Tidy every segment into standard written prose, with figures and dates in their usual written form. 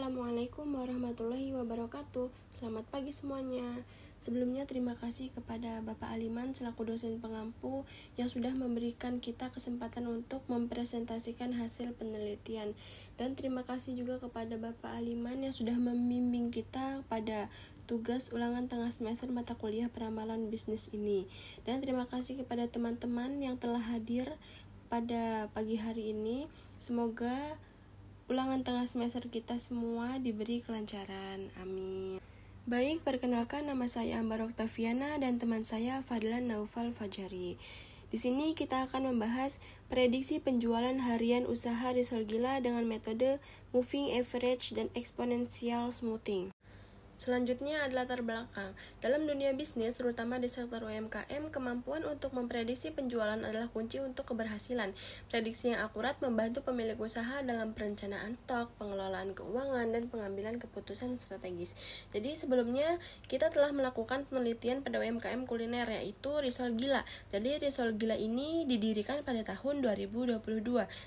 Assalamualaikum warahmatullahi wabarakatuh. Selamat pagi semuanya. Sebelumnya terima kasih kepada Bapak Aliman selaku dosen pengampu yang sudah memberikan kita kesempatan untuk mempresentasikan hasil penelitian. Dan terima kasih juga kepada Bapak Aliman yang sudah membimbing kita pada tugas ulangan tengah semester mata kuliah peramalan bisnis ini. Dan terima kasih kepada teman-teman yang telah hadir pada pagi hari ini. Semoga ulangan tengah semester kita semua diberi kelancaran. Amin. Baik, perkenalkan nama saya Ambar Oktaviana dan teman saya Fadlan Naufal Fajari. Di sini kita akan membahas prediksi penjualan harian usaha risol gila dengan metode moving average dan exponential smoothing. Selanjutnya adalah latar belakang. Dalam dunia bisnis, terutama di sektor UMKM, kemampuan untuk memprediksi penjualan adalah kunci untuk keberhasilan. Prediksi yang akurat membantu pemilik usaha dalam perencanaan stok, pengelolaan keuangan, dan pengambilan keputusan strategis. Jadi sebelumnya kita telah melakukan penelitian pada UMKM kuliner, yaitu risol gila. Jadi risol gila ini didirikan pada tahun 2022.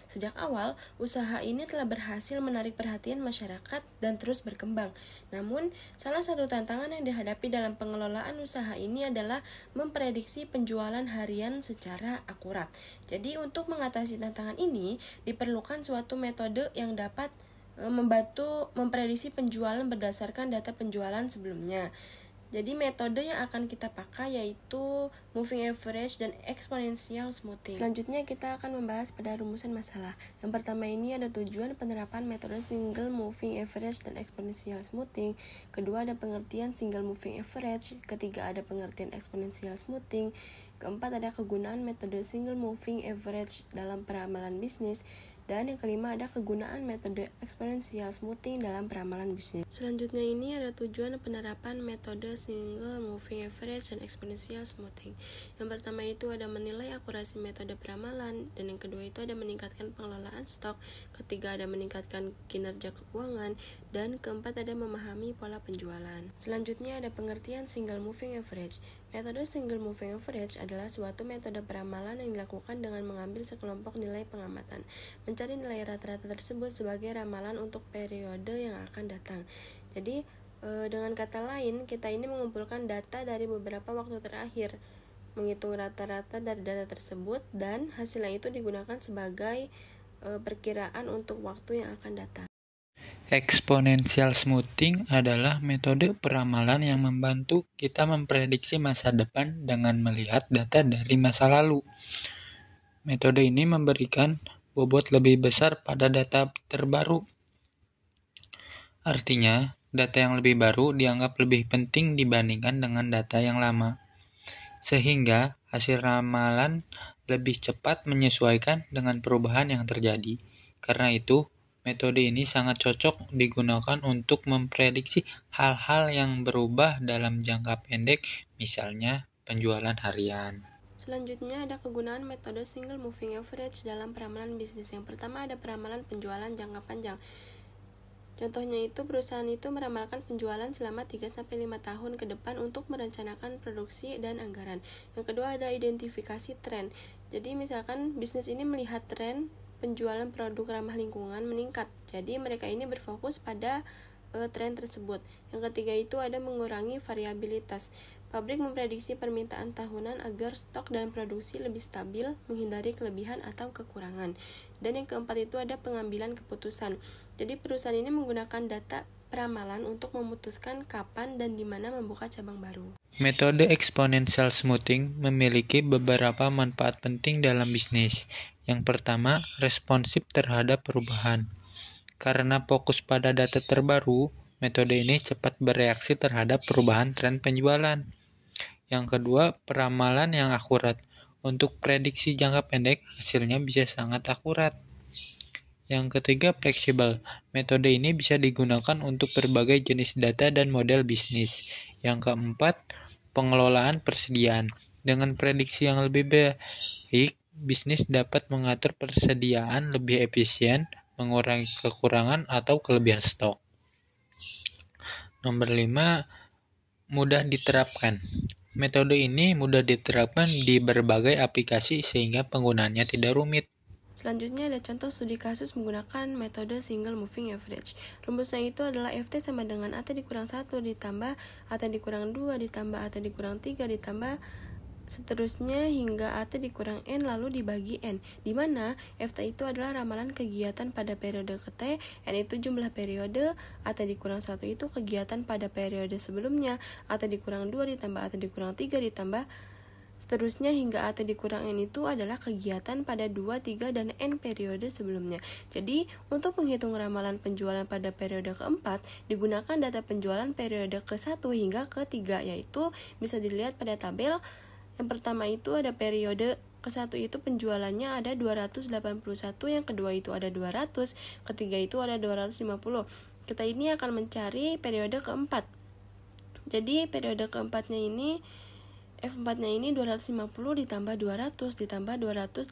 Sejak awal, usaha ini telah berhasil menarik perhatian masyarakat dan terus berkembang. Namun, salah satu tantangan yang dihadapi dalam pengelolaan usaha ini adalah memprediksi penjualan harian secara akurat. Jadi untuk mengatasi tantangan ini, diperlukan suatu metode yang dapat membantu memprediksi penjualan berdasarkan data penjualan sebelumnya. Jadi metode yang akan kita pakai yaitu moving average dan exponential smoothing. Selanjutnya kita akan membahas pada rumusan masalah. Yang pertama ini ada tujuan penerapan metode single moving average dan exponential smoothing. Kedua ada pengertian single moving average. Ketiga ada pengertian exponential smoothing. Keempat ada kegunaan metode single moving average dalam peramalan bisnis. Dan yang kelima ada kegunaan metode exponential smoothing dalam peramalan bisnis. Selanjutnya ini ada tujuan penerapan metode single moving average dan exponential smoothing. Yang pertama itu ada menilai akurasi metode peramalan, dan yang kedua itu ada meningkatkan pengelolaan stok, ketiga ada meningkatkan kinerja keuangan, dan keempat ada memahami pola penjualan. Selanjutnya ada pengertian single moving average. Metode single moving average adalah suatu metode peramalan yang dilakukan dengan mengambil sekelompok nilai pengamatan, mencari nilai rata-rata tersebut sebagai ramalan untuk periode yang akan datang. Jadi dengan kata lain, kita ini mengumpulkan data dari beberapa waktu terakhir, menghitung rata-rata dari data tersebut, dan hasilnya itu digunakan sebagai perkiraan untuk waktu yang akan datang. Exponential smoothing adalah metode peramalan yang membantu kita memprediksi masa depan dengan melihat data dari masa lalu. Metode ini memberikan bobot lebih besar pada data terbaru. Artinya, data yang lebih baru dianggap lebih penting dibandingkan dengan data yang lama, sehingga hasil ramalan lebih cepat menyesuaikan dengan perubahan yang terjadi. Karena itu, metode ini sangat cocok digunakan untuk memprediksi hal-hal yang berubah dalam jangka pendek, misalnya penjualan harian. Selanjutnya ada kegunaan metode single moving average dalam peramalan bisnis. Yang pertama ada peramalan penjualan jangka panjang. Contohnya itu perusahaan itu meramalkan penjualan selama 3-5 tahun ke depan untuk merencanakan produksi dan anggaran. Yang kedua ada identifikasi tren. Jadi misalkan bisnis ini melihat tren penjualan produk ramah lingkungan meningkat. Jadi mereka ini berfokus pada tren tersebut. Yang ketiga itu ada mengurangi variabilitas. Pabrik memprediksi permintaan tahunan agar stok dan produksi lebih stabil, menghindari kelebihan atau kekurangan. Dan yang keempat itu ada pengambilan keputusan. Jadi perusahaan ini menggunakan data peramalan untuk memutuskan kapan dan di mana membuka cabang baru. Metode exponential smoothing memiliki beberapa manfaat penting dalam bisnis. Yang pertama, responsif terhadap perubahan. Karena fokus pada data terbaru, metode ini cepat bereaksi terhadap perubahan tren penjualan. Yang kedua, peramalan yang akurat. Untuk prediksi jangka pendek, hasilnya bisa sangat akurat. Yang ketiga, fleksibel. Metode ini bisa digunakan untuk berbagai jenis data dan model bisnis. Yang keempat, pengelolaan persediaan. Dengan prediksi yang lebih baik, bisnis dapat mengatur persediaan lebih efisien, mengurangi kekurangan atau kelebihan stok. Nomor 5, mudah diterapkan. Metode ini mudah diterapkan di berbagai aplikasi sehingga penggunaannya tidak rumit. Selanjutnya ada contoh studi kasus menggunakan metode single moving average. Rumusnya itu adalah FT sama dengan AT dikurang 1 ditambah AT dikurang 2 ditambah AT dikurang 3 ditambah seterusnya hingga AT dikurang N lalu dibagi N, di mana FT itu adalah ramalan kegiatan pada periode ke T, N itu jumlah periode, AT dikurang 1 itu kegiatan pada periode sebelumnya, AT dikurang 2 ditambah AT dikurang 3 ditambah seterusnya hingga AT dikurang N itu adalah kegiatan pada 2, 3, dan N periode sebelumnya. Jadi, untuk menghitung ramalan penjualan pada periode keempat, digunakan data penjualan periode ke-1 hingga ke-3, yaitu bisa dilihat pada tabel. Yang pertama itu ada periode ke-1 itu penjualannya ada 281, yang kedua itu ada 200, ketiga itu ada 250. Kita ini akan mencari periode keempat. Jadi periode keempatnya ini F4-nya ini 250 ditambah 200 ditambah 281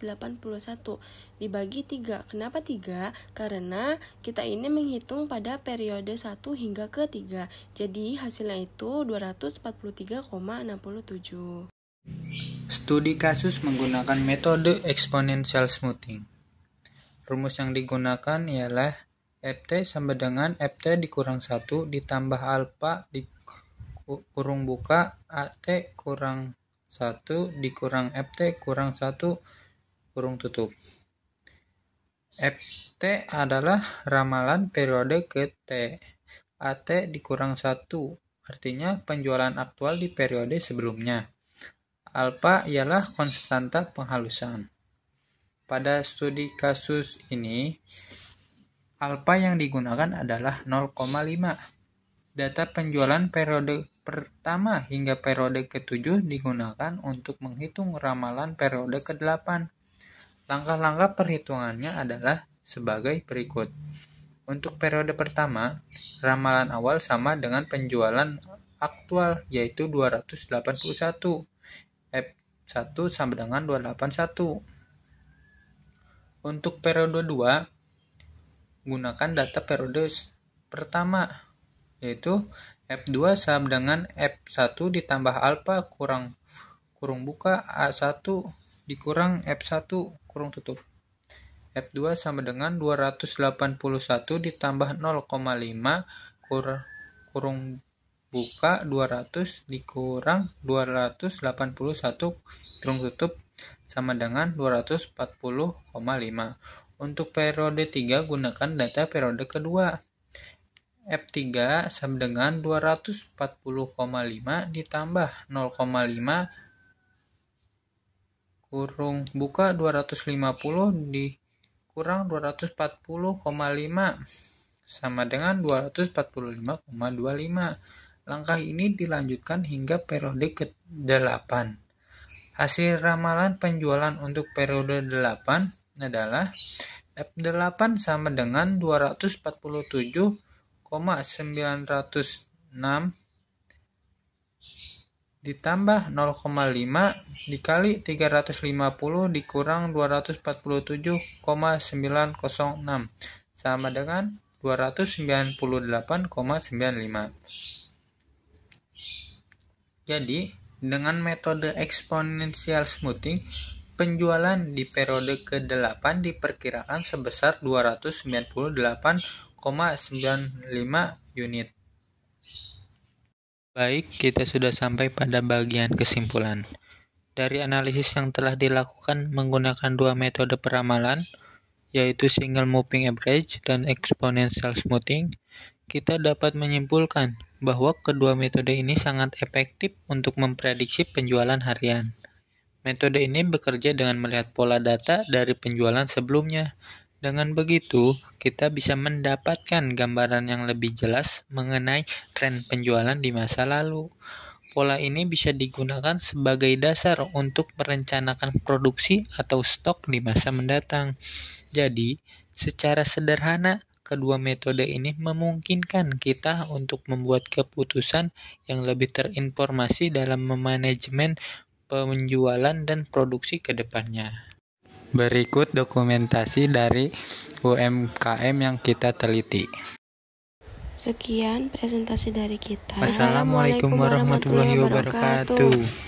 dibagi 3. Kenapa 3? Karena kita ini menghitung pada periode 1 hingga ke 3. Jadi hasilnya itu 243,67. Studi kasus menggunakan metode exponential smoothing. Rumus yang digunakan ialah FT sama dengan FT dikurang 1 ditambah alfa kurung buka AT kurang 1 dikurang FT kurang 1 kurung tutup. FT adalah ramalan periode ke T. AT dikurang 1 artinya penjualan aktual di periode sebelumnya. Alfa ialah konstanta penghalusan. Pada studi kasus ini, alfa yang digunakan adalah 0,5. Data penjualan periode pertama hingga periode ke-7 digunakan untuk menghitung ramalan periode ke-8. Langkah-langkah perhitungannya adalah sebagai berikut. Untuk periode pertama, ramalan awal sama dengan penjualan aktual, yaitu 281. F1 sama dengan 281. Untuk periode 2, gunakan data periode pertama, yaitu F2 sama dengan F1 ditambah alfa kurung buka A1 dikurang F1 kurung tutup. F2 sama dengan 281 ditambah 0,5 kurung buka 200 dikurang 281 kurung tutup sama dengan 240,5. Untuk periode 3 gunakan data periode kedua. F3 sama dengan 240,5 ditambah 0,5 kurung buka 250 dikurang 240,5 sama dengan 245,25. Langkah ini dilanjutkan hingga periode ke-8. Hasil ramalan penjualan untuk periode 8 adalah F8 sama dengan 247,906 ditambah 0,5 dikali 350 dikurang 247,906 sama dengan 298,95. Jadi, dengan metode exponential smoothing, penjualan di periode ke-8 diperkirakan sebesar 298,95 unit. Baik, kita sudah sampai pada bagian kesimpulan. Dari analisis yang telah dilakukan menggunakan dua metode peramalan, yaitu single moving average dan exponential smoothing, kita dapat menyimpulkan bahwa kedua metode ini sangat efektif untuk memprediksi penjualan harian. Metode ini bekerja dengan melihat pola data dari penjualan sebelumnya. Dengan begitu, kita bisa mendapatkan gambaran yang lebih jelas mengenai tren penjualan di masa lalu. Pola ini bisa digunakan sebagai dasar untuk merencanakan produksi atau stok di masa mendatang. Jadi, secara sederhana, kedua metode ini memungkinkan kita untuk membuat keputusan yang lebih terinformasi dalam memanajemen penjualan dan produksi ke depannya. Berikut dokumentasi dari UMKM yang kita teliti. Sekian presentasi dari kita. Wassalamualaikum warahmatullahi wabarakatuh.